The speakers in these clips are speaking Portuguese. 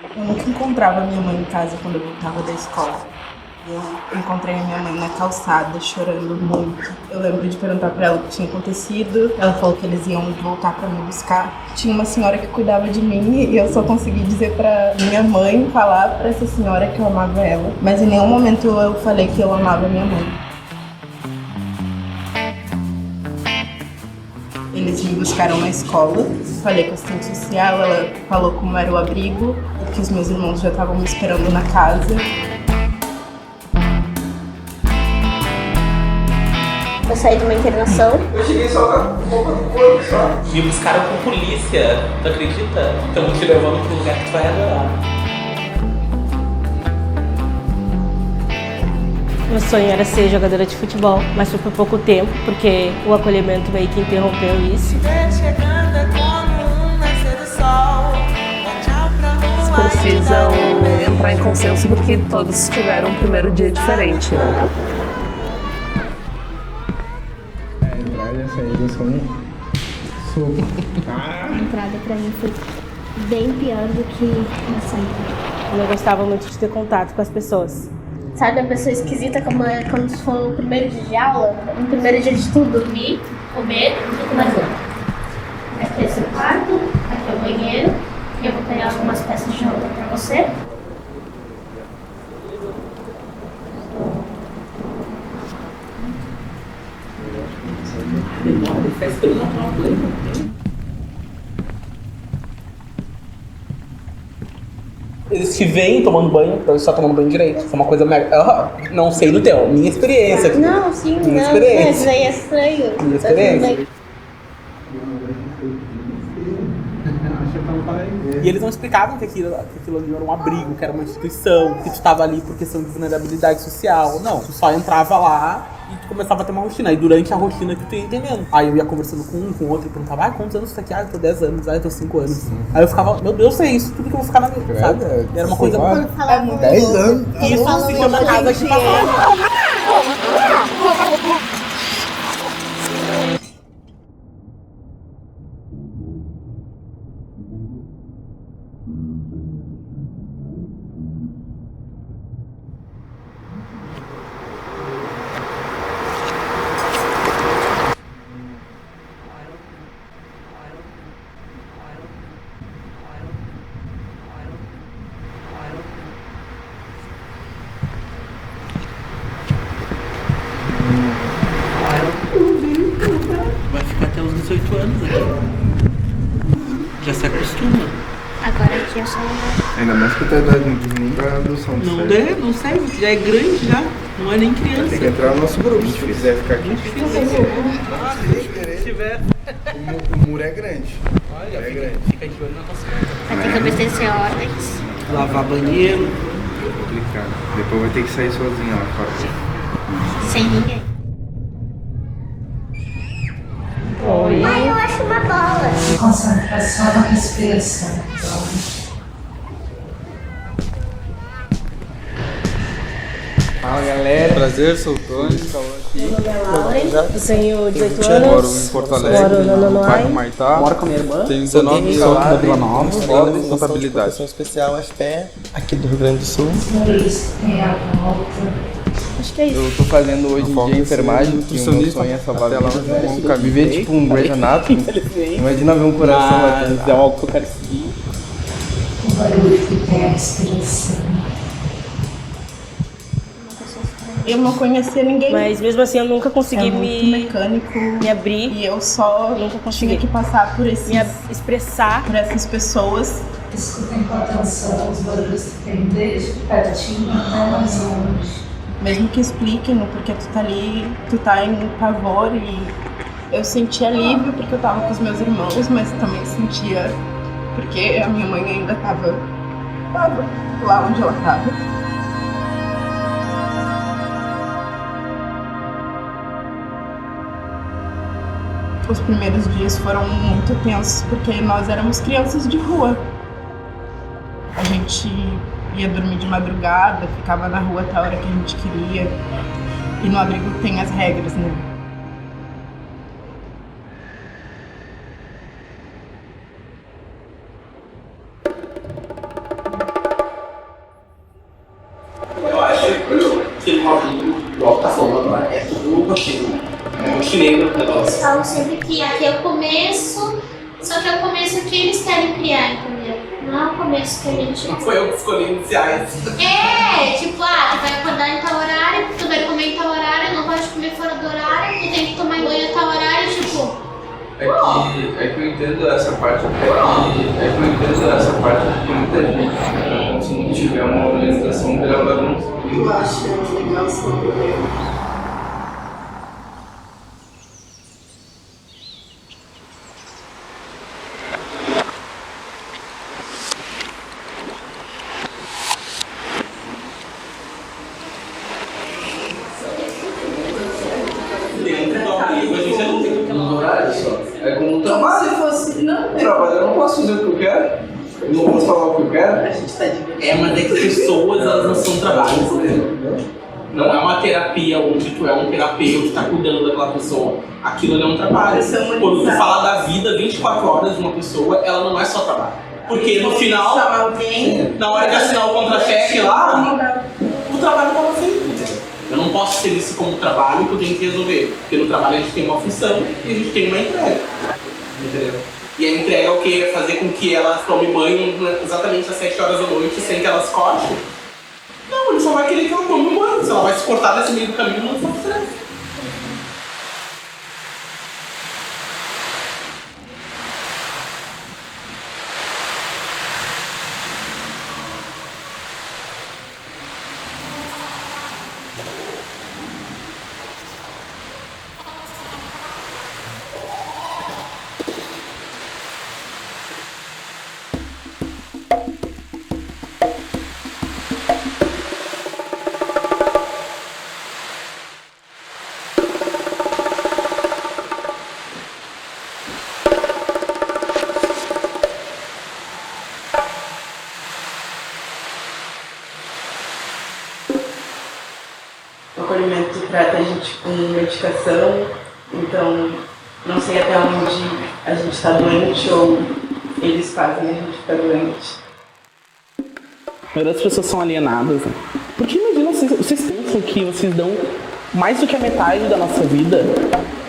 Eu nunca encontrava minha mãe em casa quando eu voltava da escola. Eu encontrei a minha mãe na calçada, chorando muito. Eu lembro de perguntar pra ela o que tinha acontecido. Ela falou que eles iam voltar pra me buscar. Tinha uma senhora que cuidava de mim e eu só consegui dizer pra minha mãe, falar pra essa senhora que eu amava ela. Mas em nenhum momento eu falei que eu amava minha mãe. Eles me buscaram na escola, falei com a assistente social, ela falou como era o abrigo, que os meus irmãos já estavam me esperando na casa. Eu saí de uma internação. Eu cheguei só com um pouco do corpo só. Me buscaram com polícia, tu acredita? Estamos te levando pro lugar que tu vai adorar. Meu sonho era ser jogadora de futebol, mas foi por pouco tempo, porque o acolhimento meio que interrompeu isso. Precisam entrar em consenso porque todos tiveram um primeiro dia diferente. A entrada e a saída são um soco. A entrada pra mim foi bem pior do que a saída. Eu não gostava muito de ter contato com as pessoas. Sabe a pessoa esquisita como se for o primeiro dia de aula? O primeiro dia de tudo, dormir, comer e mais outro. Aqui é seu quarto, aqui é o banheiro. Eu vou pegar algumas peças de roupa pra você. Eles te veem tomando banho, pra você estar tomando banho direito. Isso é uma coisa mega. Não sei do teu, minha experiência aqui. Não, sim, Minha não. experiência. Isso aí é estranho. Minha Tá tudo experiência. bem. E eles não explicavam que aquilo ali era um abrigo, que era uma instituição, que tu estava ali por questão de vulnerabilidade social. Não, tu só entrava lá e tu começava a ter uma rotina. E durante a rotina que tu ia entendendo. Aí eu ia conversando com um, com o outro, e perguntava, quantos anos tu tá aqui? Eu tô 10 anos, eu tô 5 anos. Aí eu ficava, meu Deus, é isso, tudo que eu vou ficar na vida, sabe? E era uma coisa... É muito 10 anos. Isso se chama casa de passagem. Vai ficar até os 18 anos aqui. Já se acostuma. Agora aqui eu só... Ainda mais que a tua idade não diz nem pra adoção. Não der, não serve, já é grande já. Não é nem criança. Tem que entrar no nosso grupo, se quiser ficar aqui. Se tiver. O muro é grande. Olha, É grande. fica de olho na tua cidade. Vai ter que obedecer ordens. Lavar banheiro. Complicado. Depois vai ter que sair sozinha lá fora. Sem ninguém. Ai, eu acho uma bola. Concentração na respiração. Fala galera. Prazer, sou o Tony, Meu nome é Lauren, eu tenho 18 moro anos, em Porto moro Alegre, no no bairro Nonoai. Maitá, Moro com a minha irmã. tenho 19 Sou anos, da Vila Nova. escola de contabilidade. Educação Especial FPE, aqui do Rio Grande do Sul. Isso, tem a volta. Acho que é isso. Eu tô fazendo hoje em foco dia em enfermagem, ser porque o meu nutricionista, sonho é salvar até lá vidas, onde né? eu nunca Viver tipo um Grey's Anatomy. Imagina ver um coração batendo. Mas é algo que eu quero seguir. O barulho que tem a respiração. Eu não conhecia ninguém. Mas mesmo assim eu nunca consegui É muito me mecânico. abrir, E eu só Nunca consegui. tinha que passar por, me expressar. por essas pessoas. Escutem com atenção os barulhos que tem desde pertinho até mais longe. Mesmo que expliquem no porquê tu tá ali, tu tá em pavor. E eu senti alívio porque eu tava com os meus irmãos, mas também sentia porque a minha mãe ainda tava lá onde ela tava. Os primeiros dias foram muito tensos porque nós éramos crianças de rua. A gente ia dormir de madrugada, ficava na rua até a hora que a gente queria. E no abrigo tem as regras, né? rotineiro do negócio. Eles falam sempre que aqui é o começo, só que é o começo que eles querem criar, entendeu? Não é o começo que a gente... Não foi eu que escolhi iniciais. Tipo, tu vai acordar em tal horário, tu vai comer em tal horário, não pode comer fora do horário, tu tem que tomar banho em tal horário, tipo... É que eu entendo essa parte, porque muita gente, se não tiver uma organização, vira bagunça. Eu acho legal esse problema. É como trabalho. Se fosse. Não, Trabalho, eu não posso fazer o que eu quero. Eu não posso falar o que eu quero. a gente tá divertindo. Mas é que pessoas, elas não são trabalhos. Não é uma terapia onde tu é um terapeuta que tá cuidando daquela pessoa. Aquilo ali é um trabalho. Quando tu fala da vida 24 horas de uma pessoa, ela não é só trabalho. Porque no final, Chamar alguém. na hora de assinar o contra-cheque lá, o trabalho tava feito. Entendeu? Eu não posso ter isso como trabalho que eu tenho que resolver. Porque no trabalho a gente tem uma função e a gente tem uma entrega. Entendeu? E a entrega é o que? É fazer com que ela tome banho exatamente às 7 horas da noite sem que ela se corte. Não, ele só vai querer que ela tome um banho. Se ela vai se cortar nesse meio do caminho, não está certo. O acolhimento trata a gente com medicação, então não sei até onde a gente está doente ou eles fazem a gente ficar doente. A maioria das pessoas são alienadas, né? Porque imagina, vocês pensam que vocês dão mais do que a metade da nossa vida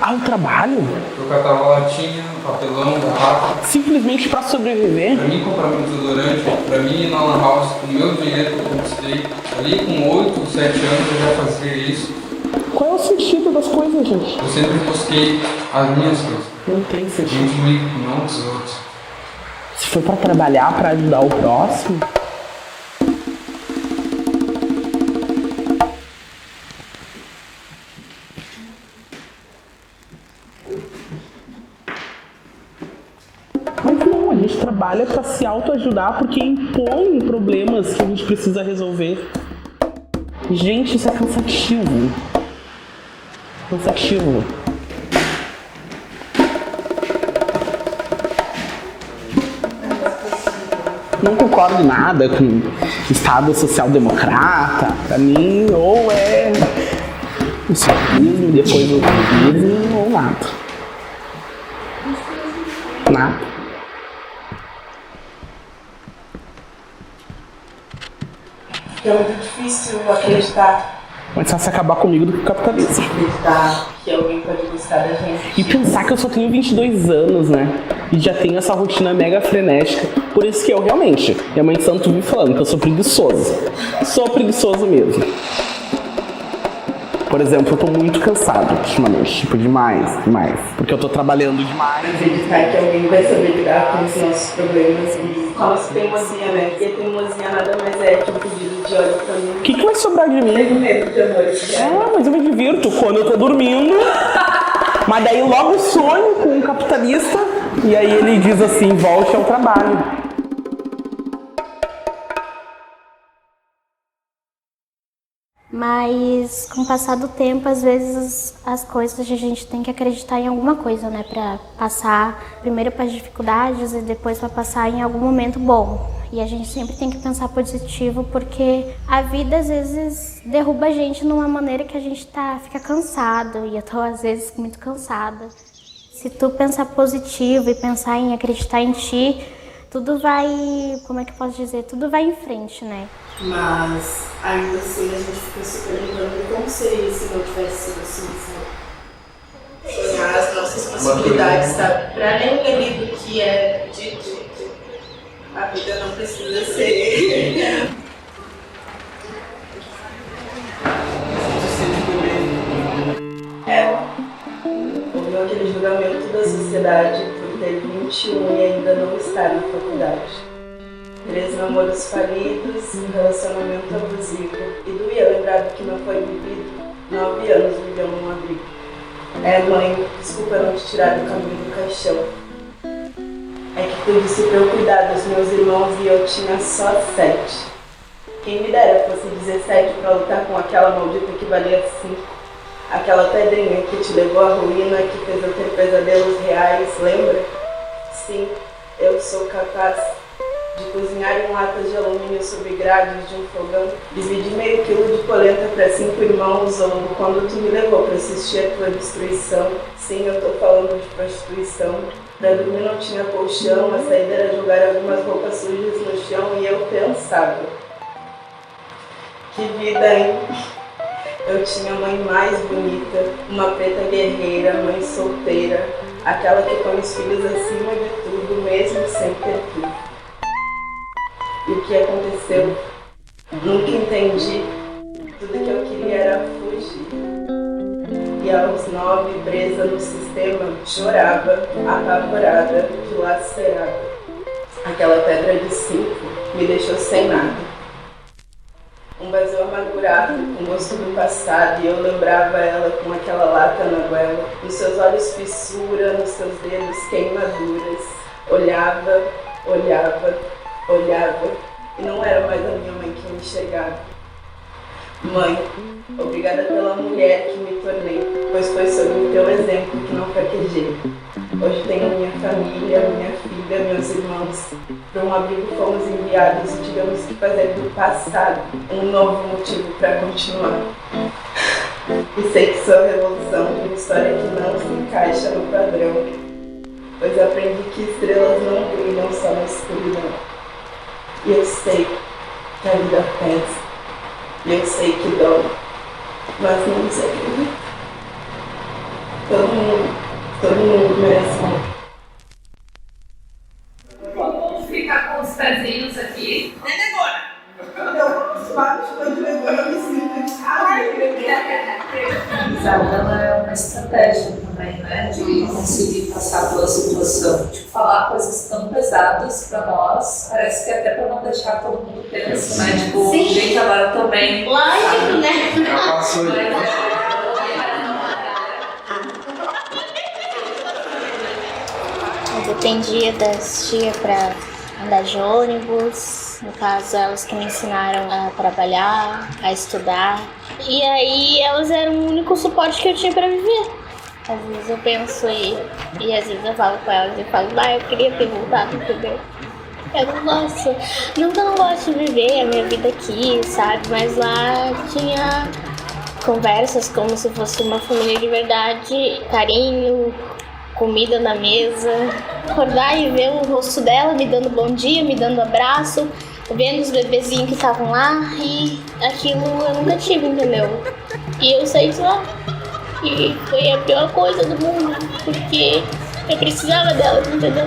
ao trabalho? Eu catava latinha, papelão, garrafa. Simplesmente pra sobreviver? Pra mim comprar meu desodorante, pra mim ir na lan house com o meu dinheiro que eu conquistei. Ali com 8, 7 anos eu já fazia isso. Qual é o sentido das coisas, gente? Eu sempre busquei as minhas coisas. Não tem sentido. Junto comigo, não dos outros. Se for pra trabalhar, pra ajudar o próximo... Mas não, a gente trabalha pra se autoajudar porque impõe problemas que a gente precisa resolver. Gente, isso é cansativo. Cansativo. Não concordo em nada com o Estado social-democrata. Pra mim, ou é o socialismo, depois o comunismo, ou nada. Nada. É muito difícil acreditar. Mais fácil acabar comigo do que o capitalismo. Acreditar que alguém pode gostar da gente. E pensar que eu só tenho 22 anos, né? E já tenho essa rotina mega frenética. Por isso que eu realmente, minha mãe de santo vive falando que eu sou preguiçoso. Sou preguiçoso mesmo. Por exemplo, eu tô muito cansado ultimamente, tipo, demais. Porque eu tô trabalhando demais. Acreditar que alguém vai saber lidar com os nossos problemas e com a nossa teimosia, né? Porque teimosia nada mais é que um pedido de olho pra mim. O que vai sobrar de mim? Tenho medo de amor. Mas eu me divirto quando eu tô dormindo. Mas daí logo sonho com um capitalista. E aí ele diz assim, volte ao trabalho. Mas com o passar do tempo, às vezes as coisas a gente tem que acreditar em alguma coisa, né? Pra passar primeiro para as dificuldades e depois para passar em algum momento bom. E a gente sempre tem que pensar positivo, porque a vida às vezes derruba a gente numa maneira que a gente fica cansado. E eu tô às vezes muito cansada. Se tu pensar positivo e pensar em acreditar em ti, tudo vai, como é que eu posso dizer? Tudo vai em frente, né? Mas ainda assim a gente fica se perguntando como seria se não tivesse sido assim, sabe? possibilidades, sabe? Pra além ali do que é a vida não precisa ser. Houve aquele julgamento da sociedade por ter 21 e ainda não estar na faculdade. 3 namoros falidos, um relacionamento abusivo. E doía lembrar que não foi vivido. 9 anos viveu num abrigo. Mãe, desculpa não te tirar do caminho do caixão. É que tu disse pra eu cuidar dos meus irmãos e eu tinha só 7. Quem me dera fosse 17 pra lutar com aquela maldita que valia 5. Aquela pedrinha que te levou à ruína, que fez eu ter pesadelos reais, lembra? Sim, eu sou capaz de cozinhar em latas de alumínio sob grades de um fogão, dividir meio quilo de polenta para 5 irmãos, ou quando tu me levou para assistir a tua destruição. Sim, eu tô falando de prostituição. Pra dormir não tinha colchão, a saída era jogar algumas roupas sujas no chão e eu pensava, que vida, hein? Eu tinha a mãe mais bonita, uma preta guerreira, mãe solteira, aquela que põe os filhos acima de tudo, mesmo sem ter tudo. E o que aconteceu? Nunca entendi. Tudo que eu queria era fugir. E aos 9, presa no sistema, chorava, apavorada, dilacerada. Aquela pedra de 5 me deixou sem nada. Um vazio amargurado, com gosto do passado, e eu lembrava ela com aquela lata na goela. Nos seus olhos fissura, nos seus dedos queimaduras. Olhava, e não era mais a minha mãe que me enxergava. Mãe, obrigada pela mulher que me tornei, pois foi sob o teu exemplo que não fraquejei. Hoje tenho minha família, minha filha, meus irmãos. Para um abrigo fomos enviados e tivemos que fazer do passado um novo motivo para continuar. E sei que sou a revolução de uma história que não se encaixa no padrão, pois aprendi que estrelas não brilham só na escuridão. E eu sei que a vida pesa. E eu sei que dói, mas não desacredito. Todo mundo merece amor. Vamos ficar com os pezinhos aqui. Ela é uma estratégia também, né? De conseguir passar pela situação. De falar coisas tão pesadas pra nós, parece que até pra não deixar todo mundo tenso, né? Tipo, Sim. gente, agora também. Lógico, né? Já passou. Eu dependia das tias pra andar de ônibus. No caso, elas que me ensinaram a trabalhar, a estudar. E aí, elas eram o único suporte que eu tinha pra viver. Às vezes eu penso e às vezes eu falo com elas e falo, eu queria ter voltado, entendeu? Eu não gosto. Não que eu não gosto de viver a minha vida aqui, sabe? Mas lá tinha conversas como se fosse uma família de verdade, carinho, comida na mesa. Acordar e ver o rosto dela me dando bom dia, me dando abraço, vendo os bebezinhos que estavam lá, e aquilo eu nunca tive, entendeu? E eu saí de lá. E foi a pior coisa do mundo, porque eu precisava delas, entendeu?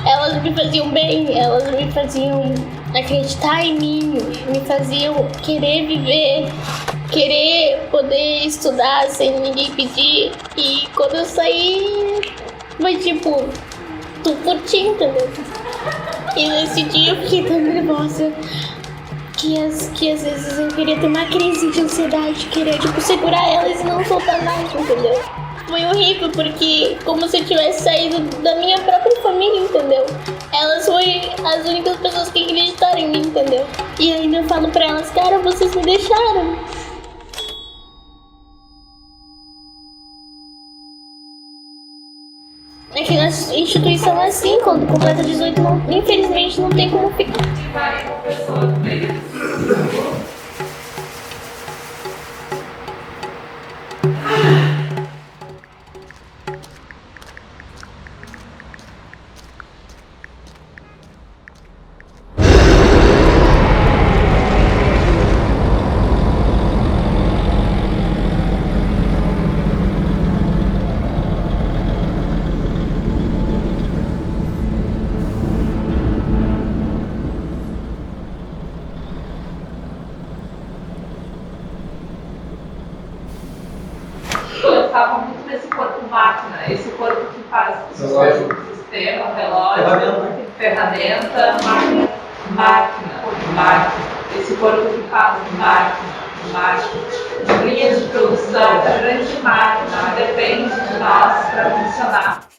Elas me faziam bem, elas me faziam acreditar em mim, me faziam querer viver, querer poder estudar sem ninguém pedir. E quando eu saí, foi tipo, tudo por ti, entendeu? E nesse dia eu fiquei tão nervosa que às vezes eu queria ter uma crise de ansiedade, querer tipo segurar elas e não soltar mais, entendeu? Foi horrível, porque como se eu tivesse saído da minha própria família, entendeu? Elas foram as únicas pessoas que acreditaram em mim, entendeu? E ainda eu falo pra elas, cara, vocês me deixaram. É que na instituição é assim, quando completa 18, infelizmente não tem como ficar. Vai com a pessoa no meio. máquina, esse corpo que faz o sistema, relógio, ferramenta, máquina, esse corpo que faz máquina, linha de produção, grande máquina, depende de nós para funcionar.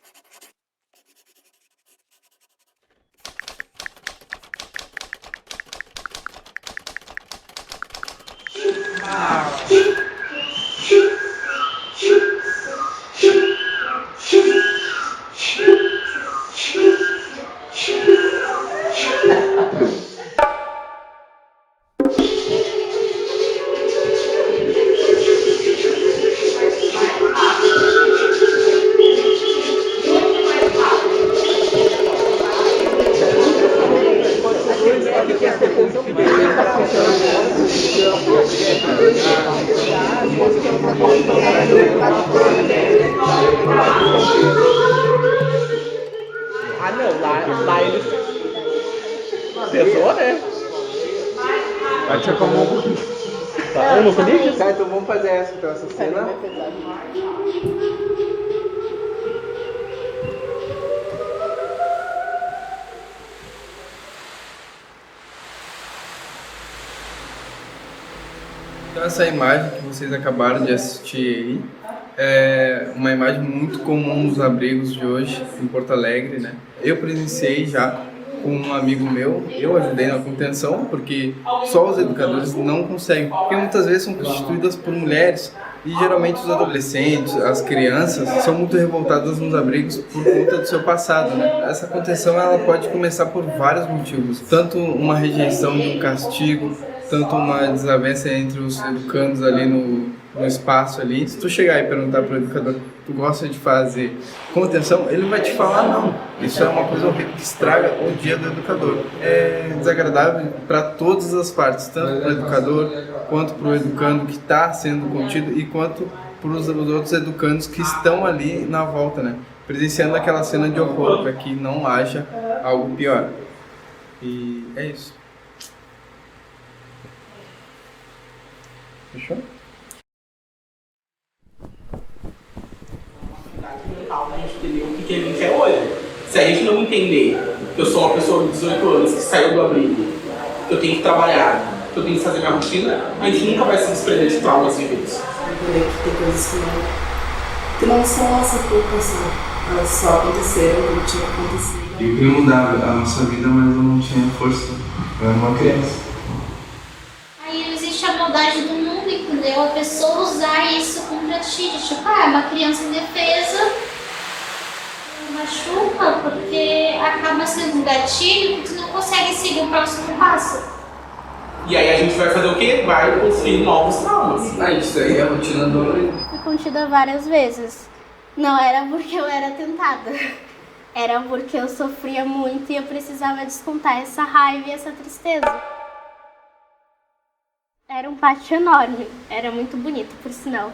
Ah não, lá eles... Pesou, né? Bate a mão um pouquinho. Eu não sabia disso. Tá, então vamos fazer essa cena. Então essa imagem que vocês acabaram de assistir aí é uma imagem muito comum nos abrigos de hoje em Porto Alegre, né? Eu presenciei já com um amigo meu, eu ajudei na contenção, porque só os educadores não conseguem, porque muitas vezes são constituídas por mulheres e geralmente os adolescentes, as crianças, são muito revoltadas nos abrigos por conta do seu passado, né? Essa contenção ela pode começar por vários motivos, tanto uma rejeição de um castigo, tanto uma desavença entre os educandos ali no espaço ali. Se tu chegar e perguntar para o educador, tu gosta de fazer contenção, ele vai te falar não. Isso é uma coisa horrível que estraga o dia do educador. É desagradável para todas as partes, tanto para o educador, quanto para o educando que está sendo contido e quanto para os outros educandos que estão ali na volta, né? Presenciando aquela cena de horror, para que não haja algo pior. E é isso. Fechou? A gente entender o que a gente é hoje. Se a gente não entender que eu sou uma pessoa de 18 anos que saiu do abrigo, que eu tenho que trabalhar, que eu tenho que fazer minha rotina, a gente nunca vai se desprender de traumas vividos. Que tem coisas que não são nossa culpa, assim. Elas só aconteceram quando tinha que acontecer. Eu queria mudar a nossa vida, mas eu não tinha força. Eu era uma criança. Aí não existe a maldade do mundo, entendeu? A pessoa usar isso contra ti, de tipo, é uma criança indefesa, machuca, porque acaba sendo um gatilho que tu não consegue seguir o próximo passo. E aí a gente vai fazer o quê? Vai construir novos traumas. Ah, isso aí é a rotina do... Fui contida várias vezes. Não era porque eu era tentada. Era porque eu sofria muito e eu precisava descontar essa raiva e essa tristeza. Era um pátio enorme, era muito bonito, por sinal.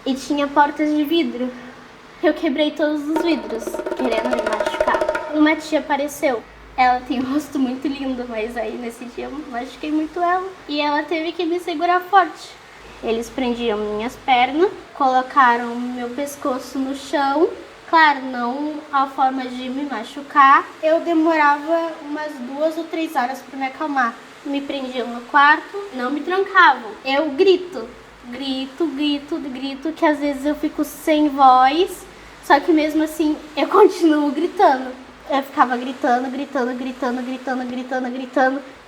E tinha portas de vidro. Eu quebrei todos os vidros, querendo me machucar. Uma tia apareceu. Ela tem um rosto muito lindo, mas aí nesse dia eu machuquei muito ela. E ela teve que me segurar forte. Eles prendiam minhas pernas, colocaram meu pescoço no chão. Claro, não a forma de me machucar. Eu demorava umas 2 ou 3 horas para me acalmar. Me prendiam no quarto, não me trancavam. Eu grito, que às vezes eu fico sem voz, só que mesmo assim eu continuo gritando. Eu ficava gritando,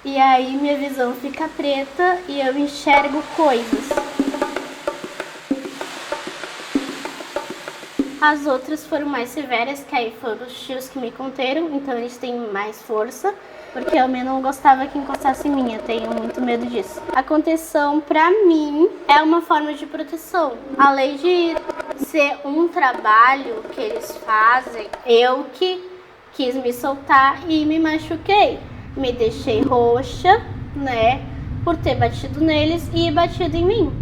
e aí minha visão fica preta e eu enxergo coisas. As outras foram mais severas, que aí foram os tios que me contaram, então eles têm mais força. Porque eu não gostava que encostasse em mim, eu tenho muito medo disso. A contenção, pra mim, é uma forma de proteção. Além de ser um trabalho que eles fazem, eu que quis me soltar e me machuquei. Me deixei roxa, né, por ter batido neles e batido em mim.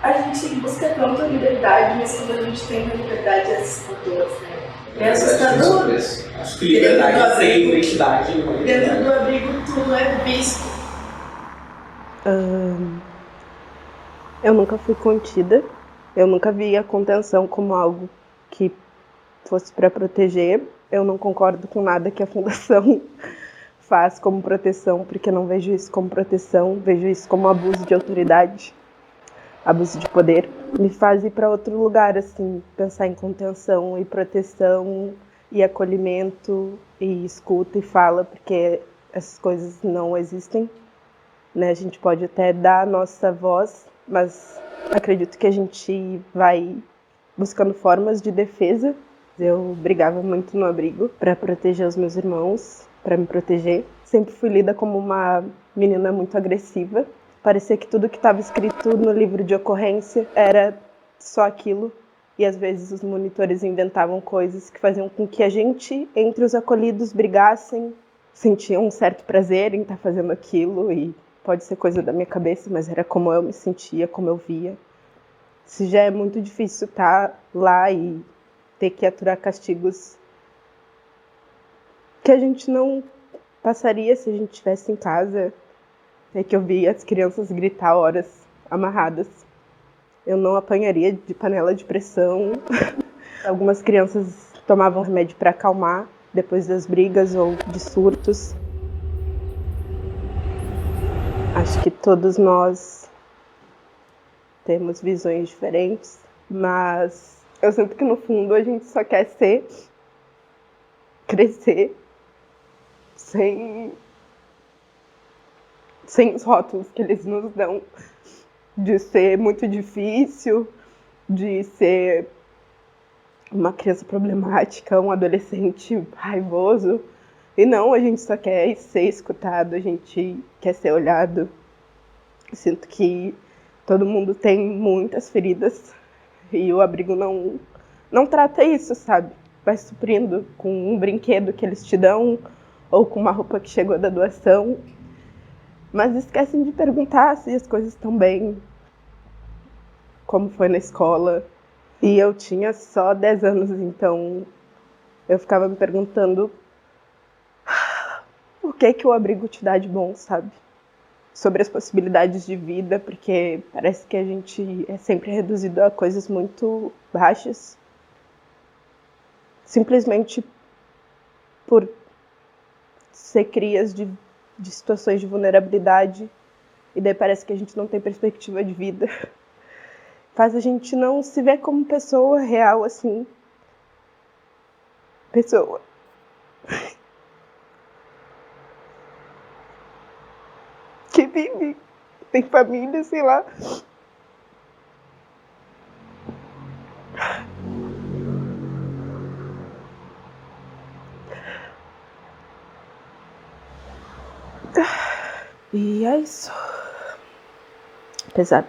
A gente busca tanto a liberdade, mas quando a gente tem a liberdade é assustador, né? É assustador. Acho que liberdade sem identidade. Dentro do abrigo tudo é visto. Eu nunca fui contida, Eu nunca vi a contenção como algo que fosse para proteger. Eu não concordo com nada que a Fundação faz como proteção, porque não vejo isso como proteção, vejo isso como abuso de autoridade, abuso de poder. Me faz ir para outro lugar, assim, pensar em contenção e proteção e acolhimento e escuta e fala, porque essas coisas não existem, né? A gente pode até dar a nossa voz, mas acredito que a gente vai buscando formas de defesa. Eu brigava muito no abrigo para proteger os meus irmãos, para me proteger. Sempre fui lida como uma menina muito agressiva. Parecia que tudo que estava escrito no livro de ocorrência era só aquilo. E às vezes os monitores inventavam coisas que faziam com que a gente, entre os acolhidos, brigassem, sentiam um certo prazer em estar fazendo aquilo. E pode ser coisa da minha cabeça, mas era como eu me sentia, como eu via. Se já é muito difícil estar lá e ter que aturar castigos que a gente não passaria se a gente estivesse em casa, é que eu via as crianças gritar horas amarradas. Eu não apanharia de panela de pressão. Algumas crianças tomavam remédio para acalmar depois das brigas ou de surtos. Acho que todos nós temos visões diferentes, mas eu sinto que no fundo a gente só quer crescer sem os rótulos que eles nos dão, de ser muito difícil, de ser uma criança problemática, um adolescente raivoso. E não, a gente só quer ser escutado, a gente quer ser olhado. Eu sinto que todo mundo tem muitas feridas e o abrigo não trata isso, sabe? Vai suprindo com um brinquedo que eles te dão ou com uma roupa que chegou da doação. Mas esquecem de perguntar se as coisas estão bem, como foi na escola. E eu tinha só 10 anos, então eu ficava me perguntando o que o abrigo te dá de bom, sabe? Sobre as possibilidades de vida, porque parece que a gente é sempre reduzido a coisas muito baixas. Simplesmente por ser crias de situações de vulnerabilidade, e daí parece que a gente não tem perspectiva de vida. Faz a gente não se ver como pessoa real, assim. Pessoa. Que vive, tem família, sei lá. E é isso. Pesado.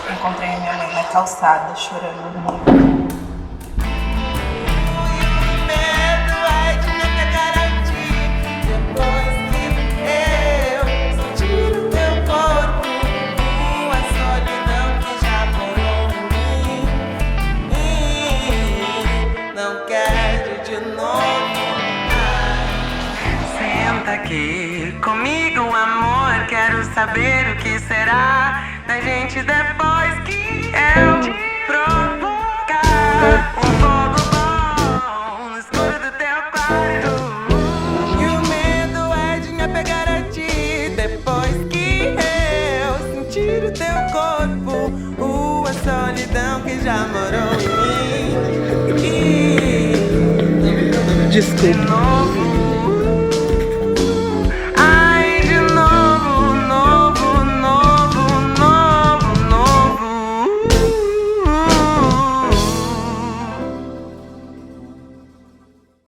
Eu encontrei minha mãe na calçada, chorando muito. Aqui comigo, amor, quero saber o que será da gente depois que eu provocar um fogo bom no escuro do teu quarto. E o medo é de me apegar a ti depois que eu sentir o teu corpo, a solidão que já morou em mim. Desculpa.